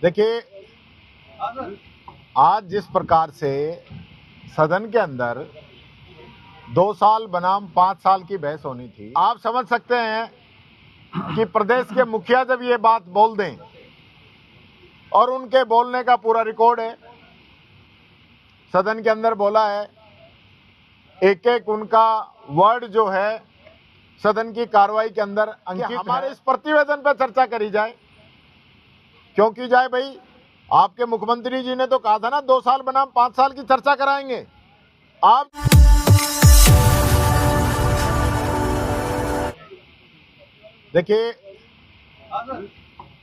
देखिए, आज जिस प्रकार से सदन के अंदर 2 साल बनाम 5 साल की बहस होनी थी, आप समझ सकते हैं कि प्रदेश के मुखिया जब ये बात बोल दें और उनके बोलने का पूरा रिकॉर्ड है, सदन के अंदर बोला है, एक एक उनका वर्ड जो है सदन की कार्रवाई के अंदर अंकित हमारे इस प्रतिवेदन पर चर्चा करी जाए। क्यों की जाए भाई? आपके मुख्यमंत्री जी ने तो कहा था ना 2 साल बनाम 5 साल की चर्चा कराएंगे। आप देखिए,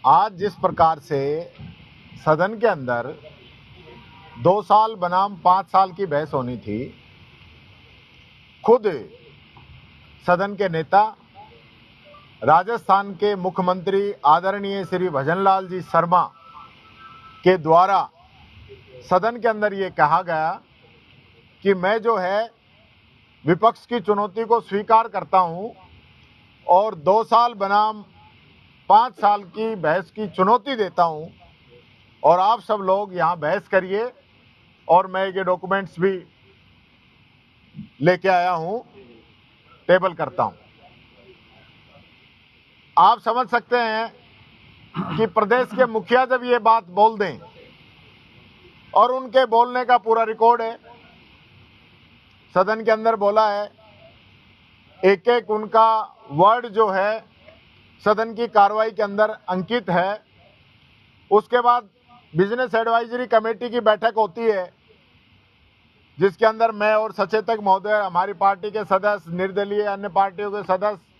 आज जिस प्रकार से सदन के अंदर 2 साल बनाम 5 साल की बहस होनी थी, खुद सदन के नेता राजस्थान के मुख्यमंत्री आदरणीय श्री भजनलाल जी शर्मा के द्वारा सदन के अंदर ये कहा गया कि मैं जो है विपक्ष की चुनौती को स्वीकार करता हूं और 2 साल बनाम 5 साल की बहस की चुनौती देता हूं और आप सब लोग यहां बहस करिए और मैं ये डॉक्यूमेंट्स भी लेके आया हूं, टेबल करता हूं। आप समझ सकते हैं कि प्रदेश के मुखिया जब ये बात बोल दें और उनके बोलने का पूरा रिकॉर्ड है, सदन के अंदर बोला है, एक एक उनका वर्ड जो है सदन की कार्रवाई के अंदर अंकित है। उसके बाद बिजनेस एडवाइजरी कमेटी की बैठक होती है जिसके अंदर मैं और सचेतक महोदय, हमारी पार्टी के सदस्य, निर्दलीय अन्य पार्टियों के सदस्य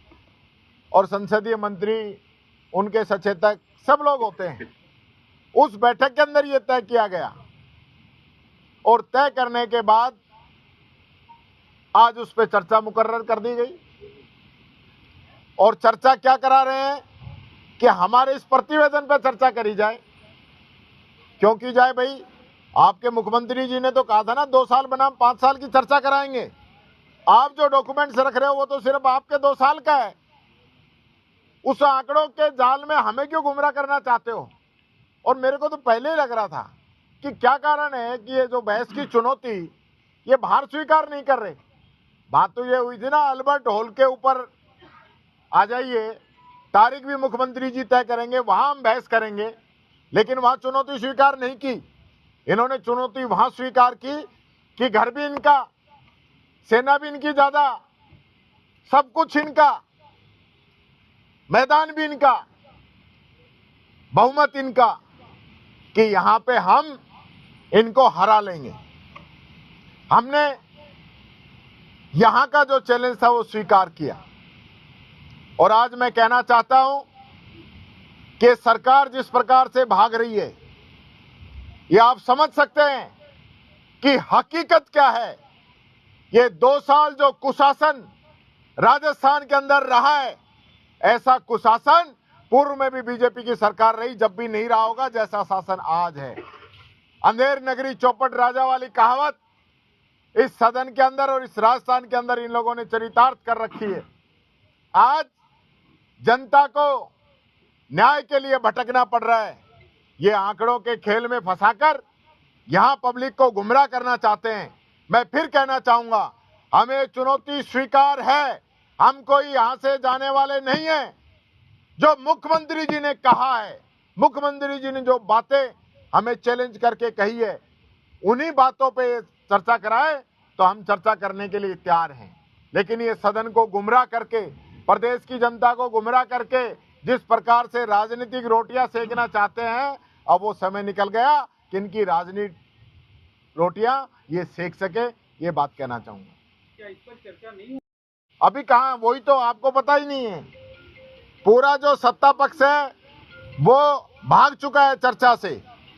और संसदीय मंत्री, उनके सचेतक, सब लोग होते हैं। उस बैठक के अंदर यह तय किया गया और तय करने के बाद आज उस पर चर्चा मुकर्रर कर दी गई। और चर्चा क्या करा रहे हैं कि हमारे इस प्रतिवेदन पर चर्चा करी जाए। क्यों की जाए भाई? आपके मुख्यमंत्री जी ने तो कहा था ना 2 साल बनाम 5 साल की चर्चा कराएंगे। आप जो डॉक्यूमेंट्स रख रहे हो वो तो सिर्फ आपके 2 साल का है। उस आंकड़ों के जाल में हमें क्यों गुमराह करना चाहते हो? और मेरे को तो पहले ही लग रहा था कि क्या कारण है कि ये जो बहस की चुनौती ये बाहर स्वीकार नहीं कर रहे। बात तो ये हुई थी ना, अल्बर्ट हॉल के ऊपर आ जाइए, तारीख भी मुख्यमंत्री जी तय करेंगे, वहां हम बहस करेंगे। लेकिन वहां चुनौती स्वीकार नहीं की। इन्होंने चुनौती वहां स्वीकार की कि घर भी इनका, सेना भी इनकी ज्यादा, सब कुछ इनका, मैदान भी इनका, बहुमत इनका, कि यहां पे हम इनको हरा लेंगे। हमने यहां का जो चैलेंज था वो स्वीकार किया। और आज मैं कहना चाहता हूं कि सरकार जिस प्रकार से भाग रही है, ये आप समझ सकते हैं कि हकीकत क्या है। ये 2 साल जो कुशासन राजस्थान के अंदर रहा है, ऐसा कुशासन पूर्व में भी बीजेपी की सरकार रही, जब भी नहीं रहा होगा जैसा शासन आज है। अंधेर नगरी चौपट राजा वाली कहावत इस सदन के अंदर और इस राजस्थान के अंदर इन लोगों ने चरितार्थ कर रखी है। आज जनता को न्याय के लिए भटकना पड़ रहा है। ये आंकड़ों के खेल में फंसाकर यहां पब्लिक को गुमराह करना चाहते हैं। मैं फिर कहना चाहूंगा, हमें चुनौती स्वीकार है। हम कोई यहां से जाने वाले नहीं है। जो मुख्यमंत्री जी ने कहा है, मुख्यमंत्री जी ने जो बातें हमें चैलेंज करके कही है, उन्हीं बातों पे चर्चा कराए तो हम चर्चा करने के लिए तैयार हैं। लेकिन ये सदन को गुमराह करके, प्रदेश की जनता को गुमराह करके जिस प्रकार से राजनीतिक रोटियां सेकना चाहते हैं, अब वो समय निकल गया कि इनकी राजनीतिक रोटियां ये सेक सके। ये बात कहना चाहूंगा। क्या इस पर चर्चा नहीं? अभी कहां, वही तो आपको पता ही नहीं है। पूरा जो सत्ता पक्ष है वो भाग चुका है चर्चा से।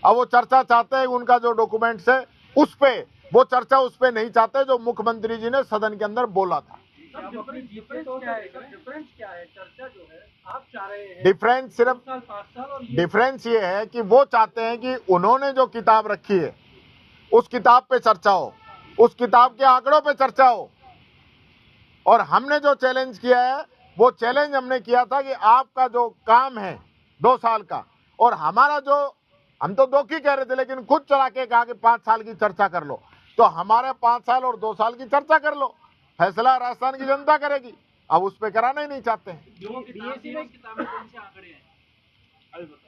अब वो चर्चा चाहते हैं उनका जो डॉक्यूमेंट्स है उस पे, वो चर्चा उस पे नहीं चाहते जो मुख्यमंत्री जी ने सदन के अंदर बोला था। डिफरेंस क्या है? चर्चा जो है आप चाह रहे हैं, डिफरेंस सिर्फ 5 साल और डिफरेंस ये है कि वो चाहते हैं कि उन्होंने जो किताब रखी है उस किताब पे चर्चा हो, उस किताब के आंकड़ों पे चर्चा हो। और हमने जो चैलेंज किया है वो चैलेंज हमने किया था कि आपका जो काम है 2 साल का और हमारा जो हम तो 2 की कह रहे थे, लेकिन खुद चला के कहा कि 5 साल की चर्चा कर लो। तो हमारे 5 साल और 2 साल की चर्चा कर लो, फैसला राजस्थान की जनता करेगी। अब उस पर कराना ही नहीं चाहते हैं। जो बीएससी में किताब में कौन से आंकड़े हैं?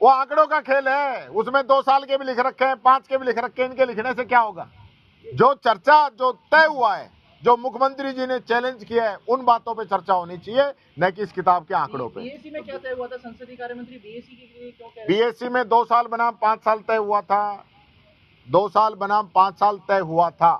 वो आंकड़ों का खेल है, उसमें 2 साल के भी लिख रखे हैं, 5 के भी लिख रखे हैं। इनके लिखने से क्या होगा? जो चर्चा जो तय हुआ है, जो मुख्यमंत्री जी ने चैलेंज किया है, उन बातों पे चर्चा होनी चाहिए, न कि इस किताब के आंकड़ों पे। बीएससी में क्या तय हुआ था? संसदीय कार्य मंत्री बीएससी के लिए क्यों कह रहे हैं? बीएससी में 2 साल बनाम 5 साल तय हुआ था, 2 साल बनाम 5 साल तय हुआ था।